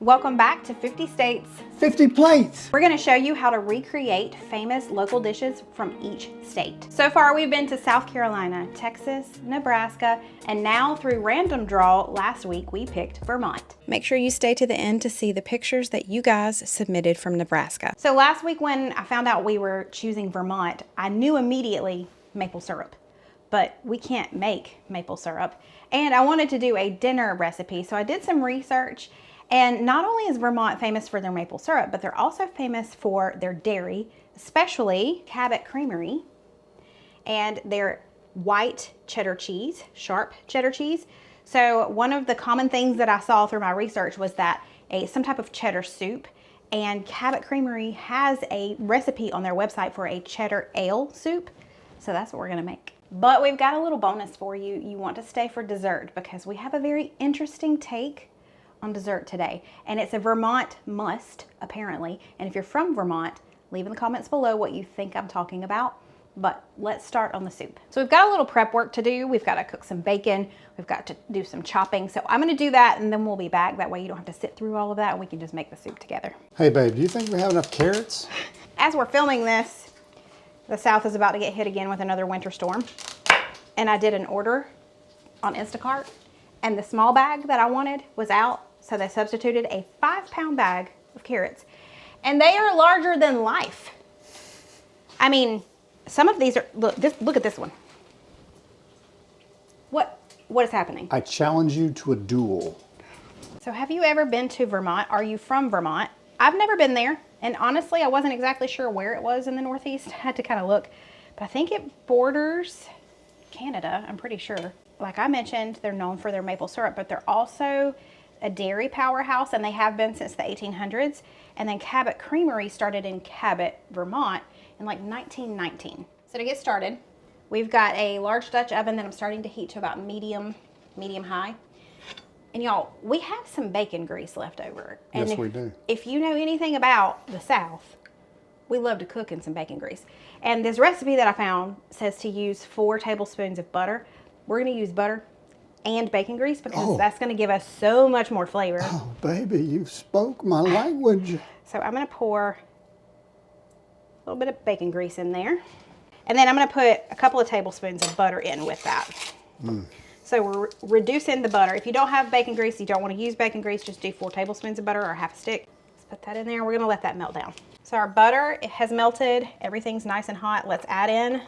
Welcome back to 50 States, 50 plates. We're going to show you how to recreate famous local dishes from each state. So far we've been to South Carolina, Texas, Nebraska, and now through random draw last week we picked Vermont. Make sure you stay to the end to see the pictures that you guys submitted from Nebraska. So last week when I found out we were choosing Vermont, I knew immediately maple syrup, but we can't make maple syrup. And I wanted to do a dinner recipe, so I did some research. And not only is Vermont famous for their maple syrup, but they're also famous for their dairy, especially Cabot Creamery, and their white cheddar cheese, sharp cheddar cheese. So one of the common things that I saw through my research was that some type of cheddar soup, and Cabot Creamery has a recipe on their website for a cheddar ale soup. So that's what we're gonna make. But we've got a little bonus for you. You want to stay for dessert because we have a very interesting take on dessert today, and it's a Vermont must apparently. And if you're from Vermont, leave in the comments below what you think I'm talking about. But let's start on the soup. So we've got a little prep work to do. We've got to cook some bacon, we've got to do some chopping, so I'm going to do that and then we'll be back. That way you don't have to sit through all of that and we can just make the soup together. Hey babe, do you think we have enough carrots? As we're filming this, the South is about to get hit again with another winter storm, and I did an order on Instacart and the small bag that I wanted was out. So they substituted a 5-pound bag of carrots, and they are larger than life. I mean, some of these are, look at this one. What is happening? I challenge you to a duel. So have you ever been to Vermont? Are you from Vermont? I've never been there, and honestly, I wasn't exactly sure where it was in the Northeast. I had to kind of look, but I think it borders Canada, I'm pretty sure. Like I mentioned, they're known for their maple syrup, but they're also a dairy powerhouse, and they have been since the 1800s. And then Cabot Creamery started in Cabot, Vermont in like 1919. So to get started, we've got a large Dutch oven that I'm starting to heat to about medium high. And y'all, we have some bacon grease left over. And yes, we do. If you know anything about the South, we love to cook in some bacon grease. And this recipe that I found says to use 4 tablespoons of butter. We're gonna use butter and bacon grease because that's going to give us so much more flavor. Oh, baby, you spoke my language. So I'm going to pour a little bit of bacon grease in there. And then I'm going to put a couple of tablespoons of butter in with that. So we're reducing the butter. If you don't have bacon grease, you don't want to use bacon grease, just do 4 tablespoons of butter or half a stick. Let's put that in there. We're going to let that melt down. So our butter, it has melted. Everything's nice and hot. Let's add in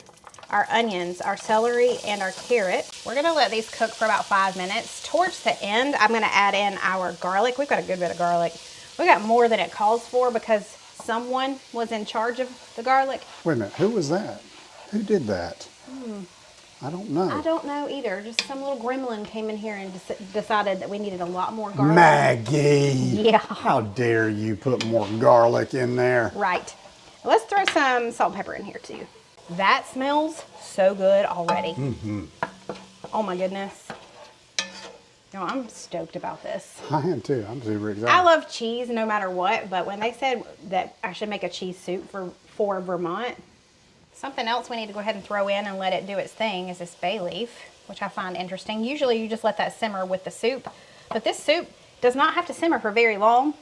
our onions, our celery, and our carrot. We're gonna let these cook for about 5 minutes. Towards the end, I'm gonna add in our garlic. We've got a good bit of garlic. We got more than it calls for because someone was in charge of the garlic. Wait a minute, who was that? Who did that? I don't know. I don't know either. Just some little gremlin came in here and decided that we needed a lot more garlic. Maggie! Yeah. How dare you put more garlic in there? Right. Let's throw some salt and pepper in here too. That smells so good already. Oh my goodness. No, I'm stoked about this. I am too. I'm super excited. I love cheese no matter what, but when they said that I should make a cheese soup for Vermont, something else we need to go ahead and throw in and let it do its thing is this bay leaf, which I find interesting. Usually you just let that simmer with the soup, but this soup does not have to simmer for very long.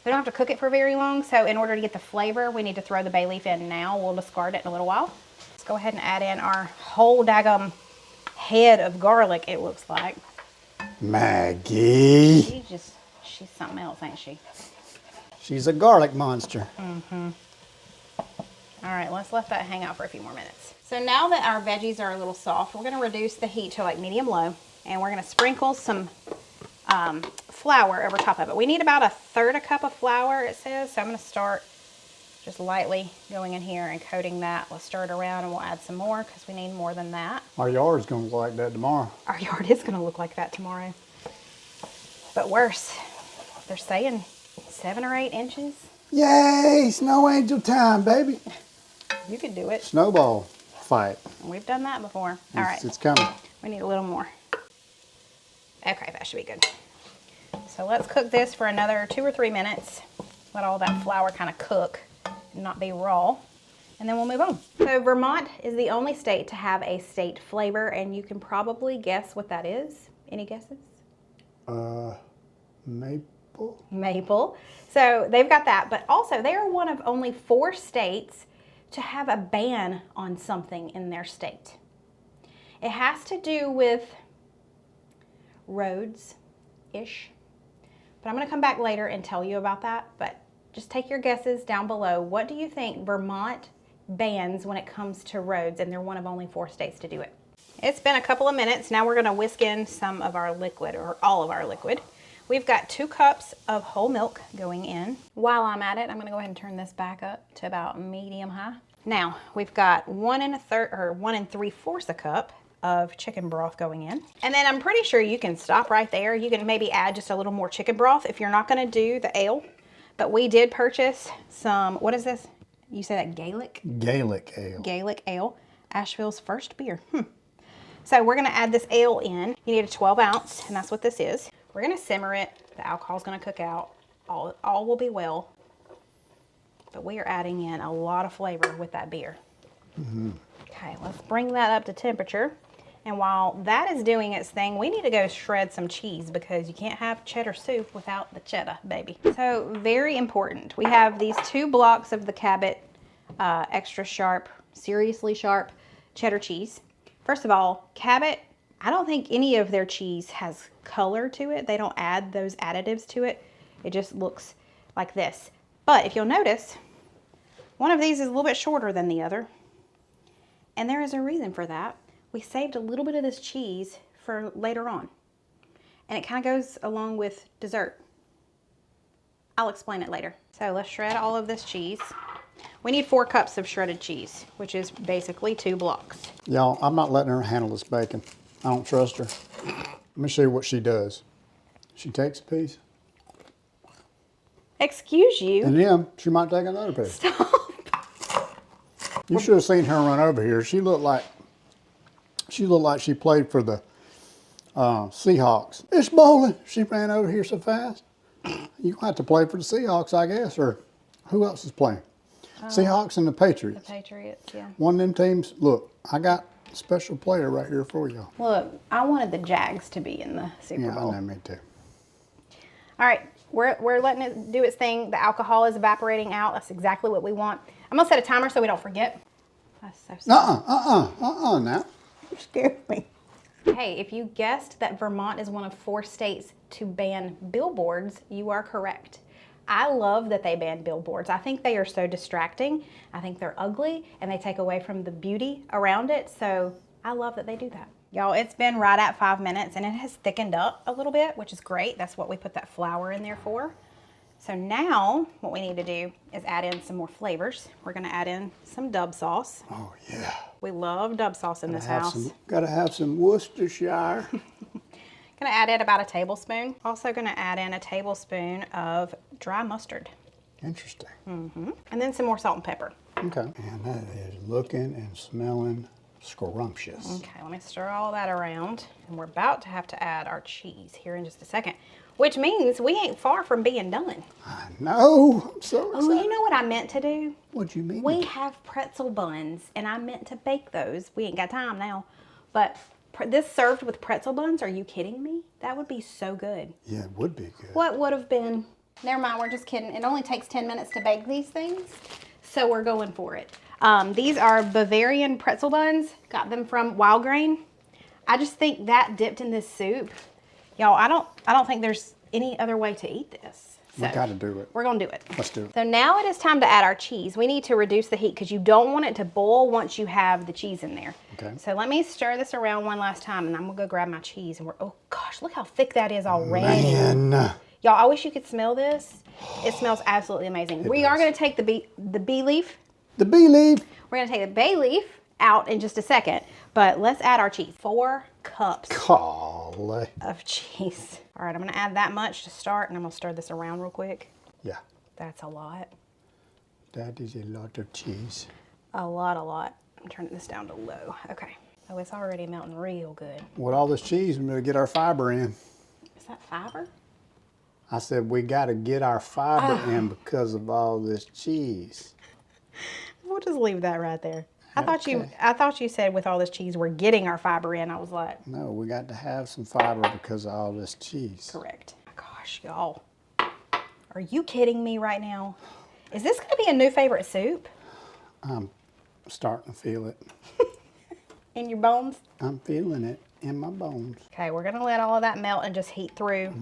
We don't have to cook it for very long, so in order to get the flavor, we need to throw the bay leaf in now. We'll discard it in a little while. Let's go ahead and add in our whole daggum head of garlic, it looks like. Maggie. She's something else, ain't she? She's a garlic monster. All right, let's let that hang out for a few more minutes. So now that our veggies are a little soft, we're gonna reduce the heat to like medium-low, and we're gonna sprinkle some flour over top of it. We need about 1/3 cup of flour, it says, so I'm gonna start just lightly going in here and coating that. Let's stir it around and we'll add some more because we need more than that. Our yard's gonna look like that tomorrow. Our yard is gonna look like that tomorrow. But worse, they're saying 7 or 8 inches. Yay, snow angel time, baby. You could do it. Snowball fight. We've done that before. All right, It's coming. we need a little more. Okay, that should be good. So let's cook this for another 2 or 3 minutes. Let all that flour kind of cook and not be raw. And then we'll move on. So Vermont is the only state to have a state flavor, and you can probably guess what that is. Any guesses? Maple. So they've got that, but also they are one of only 4 states to have a ban on something in their state. It has to do with roads-ish. But I'm going to come back later and tell you about that. But just take your guesses down below. What do you think Vermont bans when it comes to roads? And they're one of only 4 states to do it. It's been a couple of minutes. Now we're going to whisk in some of our liquid, or all of our liquid. We've got 2 cups of whole milk going in. While I'm at it, I'm going to go ahead and turn this back up to about medium high. Now we've got 1 3/4 a cup of chicken broth going in. And then I'm pretty sure you can stop right there. You can maybe add just a little more chicken broth if you're not going to do the ale. But we did purchase some, what is this? You say that Gaelic? Gaelic ale. Gaelic ale. Asheville's first beer. So we're going to add this ale in. You need a 12 ounce, and that's what this is. We're going to simmer it. The alcohol's going to cook out. All will be well. But we are adding in a lot of flavor with that beer. Okay, let's bring that up to temperature. And while that is doing its thing, we need to go shred some cheese because you can't have cheddar soup without the cheddar, baby. So very important. We have these 2 blocks of the Cabot extra sharp, seriously sharp cheddar cheese. First of all, Cabot, I don't think any of their cheese has color to it. They don't add those additives to it. It just looks like this. But if you'll notice, one of these is a little bit shorter than the other. And there is a reason for that. We saved a little bit of this cheese for later on. And it kind of goes along with dessert. I'll explain it later. So let's shred all of this cheese. We need 4 cups of shredded cheese, which is basically 2 blocks. Y'all, I'm not letting her handle this bacon. I don't trust her. Let me show you what she does. She takes a piece. Excuse you. And then she might take another piece. Stop. You should have seen her run over here. She looked like she played for the Seahawks. It's bowling. She ran over here so fast. You have to play for the Seahawks, I guess, or who else is playing? Seahawks and the Patriots. The Patriots, yeah. One of them teams. Look, I got a special player right here for you. Look, I wanted the Jags to be in the Super Bowl. Yeah, I know, me too. All right, we're letting it do its thing. The alcohol is evaporating out. That's exactly what we want. I'm gonna set a timer so we don't forget. That's so sad. Now. You scared me. Hey, if you guessed that Vermont is one of 4 states to ban billboards, you are correct. I love that they ban billboards. I think they are so distracting. I think they're ugly and they take away from the beauty around it. So I love that they do that. Y'all, it's been right at 5 minutes and it has thickened up a little bit, which is great. That's what we put that flour in there for. So now what we need to do is add in some more flavors. We're gonna add in some Dub sauce. Oh yeah. We love Dub sauce in this house. Gotta have some Worcestershire. Gonna add in about a tablespoon. Also gonna add in a tablespoon of dry mustard. Interesting. And then some more salt and pepper. Okay. And that is looking and smelling scrumptious. Okay, let me stir all that around. And we're about to have to add our cheese here in just a second, which means we ain't far from being done. I know. I'm so excited. Oh, you know what I meant to do? What you mean? We have pretzel buns, and I meant to bake those. We ain't got time now. But this served with pretzel buns, are you kidding me? That would be so good. Yeah, it would be good. What would have been? Never mind, we're just kidding. It only takes 10 minutes to bake these things, so we're going for it. These are Bavarian pretzel buns. Got them from Wild Grain. I just think that dipped in this soup, y'all, I don't think there's any other way to eat this. So we gotta do it. We're gonna do it. Let's do it. So now it is time to add our cheese. We need to reduce the heat because you don't want it to boil once you have the cheese in there. Okay. So let me stir this around one last time and I'm gonna go grab my cheese and oh gosh, look how thick that is already. Man. Y'all, I wish you could smell this. It smells absolutely amazing. We are gonna take the bee leaf. The bee leaf. We're gonna take the bay leaf out in just a second, but let's add our cheese. 4 cups Golly. of cheese. All right, I'm gonna add that much to start and I'm gonna stir this around real quick. Yeah. That's a lot. That is a lot of cheese. A lot. I'm turning this down to low. Okay. Oh, it's already melting real good. With all this cheese, we're gonna get our fiber in. Is that fiber? I said we gotta get our fiber in because of all this cheese. We'll just leave that right there. I thought you said with all this cheese we're getting our fiber in. I was like, no, we got to have some fiber because of all this cheese. correct. Gosh, y'all. Are you kidding me right now? Is this going to be a new favorite soup? I'm starting to feel it. In your bones? I'm feeling it in my bones. Okay, we're going to let all of that melt and just heat through.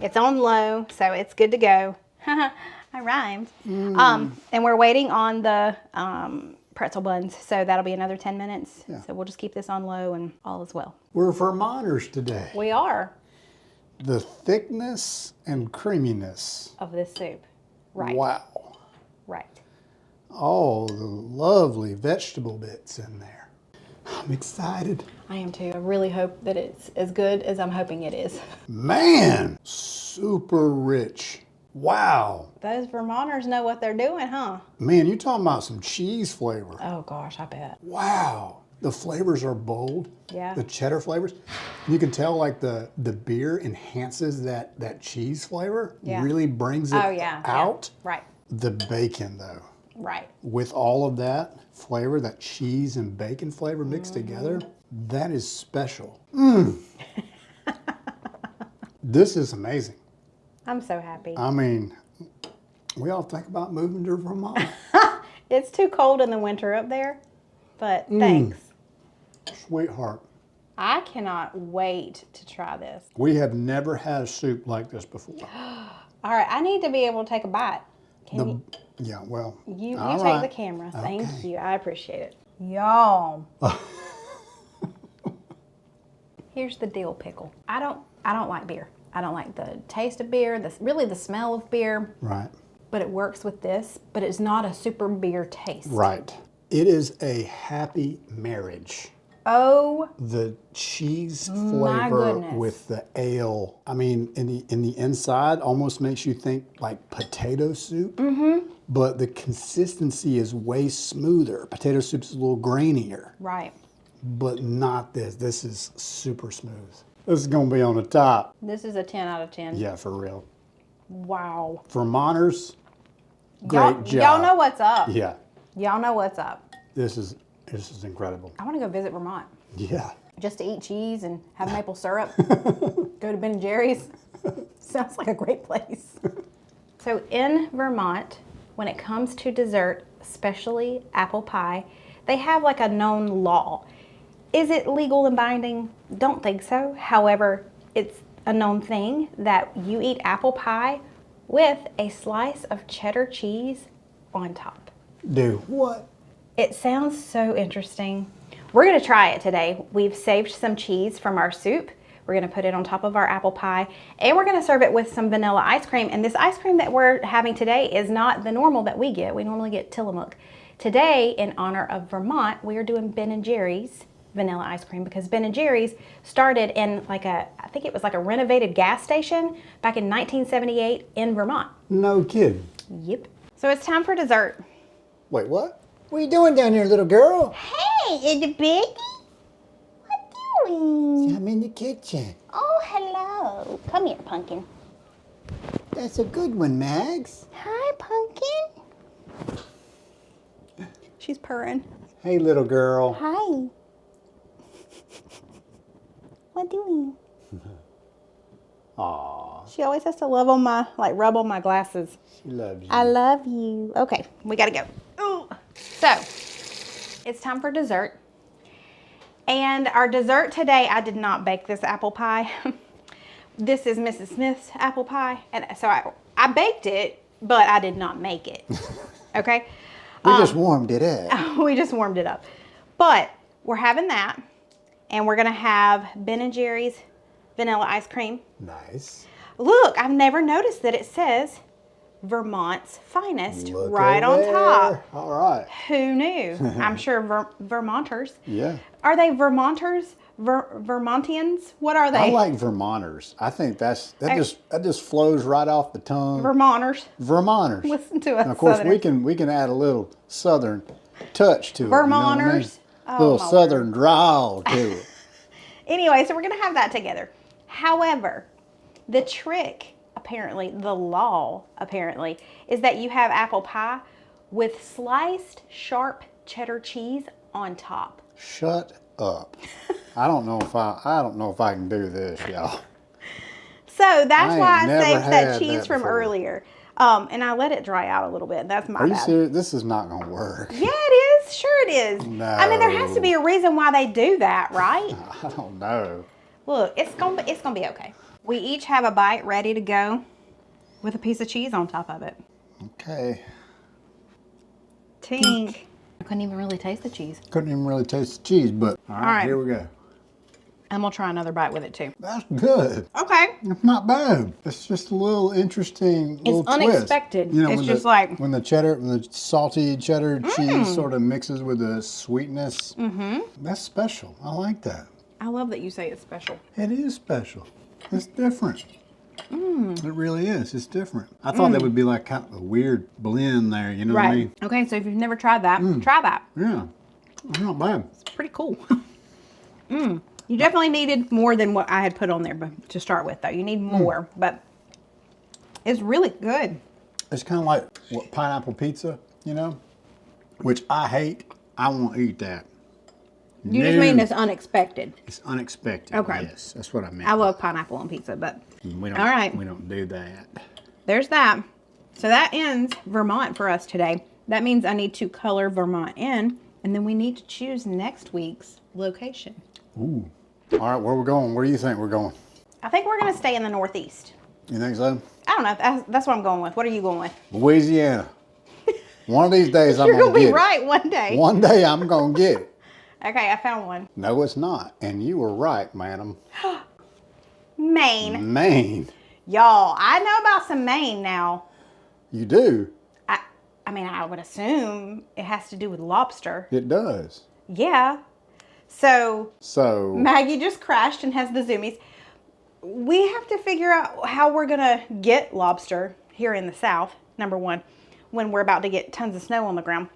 It's on low, so it's good to go. I rhymed. And we're waiting on the pretzel buns, so that'll be another 10 minutes. Yeah. So we'll just keep this on low and all is well. We're Vermonters today. We are. The thickness and creaminess. Of this soup. Right. Wow. Right. All the lovely vegetable bits in there. I'm excited. I am too. I really hope that it's as good as I'm hoping it is. Man, super rich. Wow. Those Vermonters know what they're doing, huh? Man, you talking about some cheese flavor. Oh gosh, I bet. Wow. The flavors are bold. Yeah. The cheddar flavors. You can tell like the beer enhances that cheese flavor. Yeah. Really brings it out. Yeah. Right. The bacon though. Right. With all of that flavor, that cheese and bacon flavor mixed together, that is special. This is amazing. I'm so happy. I mean, we all think about moving to Vermont. It's too cold in the winter up there, but thanks. Sweetheart. I cannot wait to try this. We have never had a soup like this before. All right, I need to be able to take a bite. Can Yeah, well. you all take right. the camera. Thank Okay. you. I appreciate it. Yum. Here's the dill pickle. I don't like beer. I don't like the taste of beer, really the smell of beer, Right. but it works with this, but it's not a super beer taste. Right. It is a happy marriage. Oh, The cheese My flavor goodness. with the ale. I mean, in the inside, almost makes you think like potato soup. But the consistency is way smoother. Potato soup's a little grainier, right. but not this. This is super smooth. This is gonna be on the top. This is a 10 out of 10. Yeah, for real. Wow. Vermonters, great job. Y'all know what's up. Yeah, Y'all know what's up. this is incredible. I want to go visit Vermont Yeah. just to eat cheese and have maple syrup. Go to Ben & Jerry's. Sounds like a great place. So in Vermont, when it comes to dessert, especially apple pie, they have like a known law. Is it legal and binding? Don't think so. However, it's a known thing that you eat apple pie with a slice of cheddar cheese on top. Do what? It sounds so interesting. We're gonna try it today. We've saved some cheese from our soup. We're gonna put it on top of our apple pie, and we're gonna serve it with some vanilla ice cream. And this ice cream that we're having today is not the normal that we get. We normally get Tillamook. Today, in honor of Vermont, we are doing Ben & Jerry's vanilla ice cream because Ben & Jerry's started in I think it was like a renovated gas station back in 1978 in Vermont. No kidding. Yep. So it's time for dessert. Wait, what? What are you doing down here, little girl? Hey, it's Biggie. What doing? I'm in the kitchen. Oh, hello. Come here, Pumpkin. That's a good one, Max. Hi, Pumpkin. She's purring. Hey, little girl. Hi. What doing? Aw, She always has to rub on my glasses. she loves you. I love you. Okay, we gotta go. Ooh. So, it's time for dessert. And our dessert today, I did not bake this apple pie. This is Mrs. Smith's apple pie. And so I baked it, but I did not make it. Okay? We just warmed it up. We just warmed it up. But we're having that. And we're gonna have Ben & Jerry's vanilla ice cream. Nice. Look, I've never noticed that it says Vermont's finest Look right over on there. top. All right. Who knew? I'm sure Vermonters. Yeah. Are they Vermonters? Vermontians? What are they? I like Vermonters. I think that just flows right off the tongue. Vermonters. Vermonters. Listen to us. And of course, Southerners. we can add a little southern touch to it. You know what I mean? Vermonters. Oh, little my southern drawl to it. Anyway, so we're going to have that together. However, the trick, apparently, the law, apparently, is that you have apple pie with sliced sharp cheddar cheese on top. Shut up. I don't know if I can do this, y'all. So that's I why ain't I never saved that had cheese that from before. earlier. And I let it dry out a little bit. That's my Are you bad. serious? This is not gonna work. Yeah, it is. Sure it is. No. I mean, there has to be a reason why they do that, right? I don't know. Look, it's gonna be okay. We each have a bite ready to go with a piece of cheese on top of it. Okay. Tink. I couldn't even really taste the cheese. Couldn't even really taste the cheese, but all right, here we go. I'm gonna try another bite with it too. That's good. Okay. It's not bad. It's just a little interesting little twist. Unexpected. You know, It's when just the, like when the salty cheddar cheese sort of mixes with the sweetness. Mm-hmm. That's special. I like that. I love that you say it's special. It is special. It's different. It really is. It's different. I thought that would be like kind of a weird blend there. You know what I mean? Okay, so if you've never tried that, try that. Yeah. It's not bad. It's pretty cool. You definitely needed more than what I had put on there to start with, though. You need more, but it's really good. It's kind of like what, pineapple pizza, you know, which I hate. I won't eat that. You just mean it's unexpected. It's unexpected. Okay. Yes, that's what I meant. I love pineapple on pizza, but We don't, all right. We don't do that. There's that. So that ends Vermont for us today. That means I need to color Vermont in, and then we need to choose next week's location. Ooh. All right, where we going? Where do you think we're going? I think we're going to stay in the Northeast. You think so? I don't know. That's what I'm going with. What are you going with? Louisiana. One of these days I'm You're going to be get right one day. it. One day I'm going to get it. Okay, I found one. No, it's not. And you were right, madam. Maine. Maine. Y'all, I know about some Maine now. You do? I mean, I would assume it has to do with lobster. It does. Yeah. So So, Maggie just crashed and has the zoomies. We have to figure out how we're going to get lobster here in the South, number one, when we're about to get tons of snow on the ground.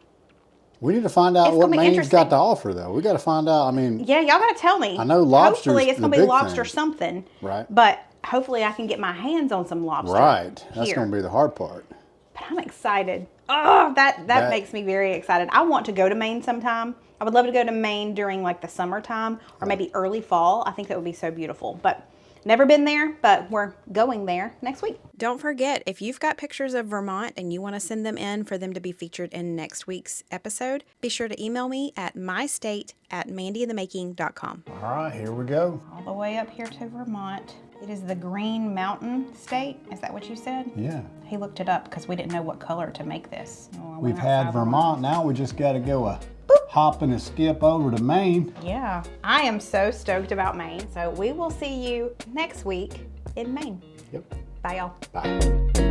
we need to find out It's what gonna be Maine's interesting. got to offer, though. We got to find out. I mean, Yeah, y'all got to tell me. I know lobster's Hopefully it's going the to be big lobster thing. something. Right. But hopefully I can get my hands on some lobster. right. That's here. going to be the hard part. But I'm excited. Oh, that makes me very excited. I want to go to Maine sometime. I would love to go to Maine during like the summertime or maybe early fall. I think that would be so beautiful. But never been there, but we're going there next week. Don't forget, if you've got pictures of Vermont and you want to send them in for them to be featured in next week's episode, be sure to email me at mystate@mandyinthemaking.com. All right, here we go. All the way up here to Vermont. It is the Green Mountain State. Is that what you said? Yeah. He looked it up because we didn't know what color to make this. Oh, I went We've outside had Vermont. Now we just got to go a hop and a skip over to Maine. Yeah, I am so stoked about Maine. So we will see you next week in Maine. Yep. Bye, y'all. Bye.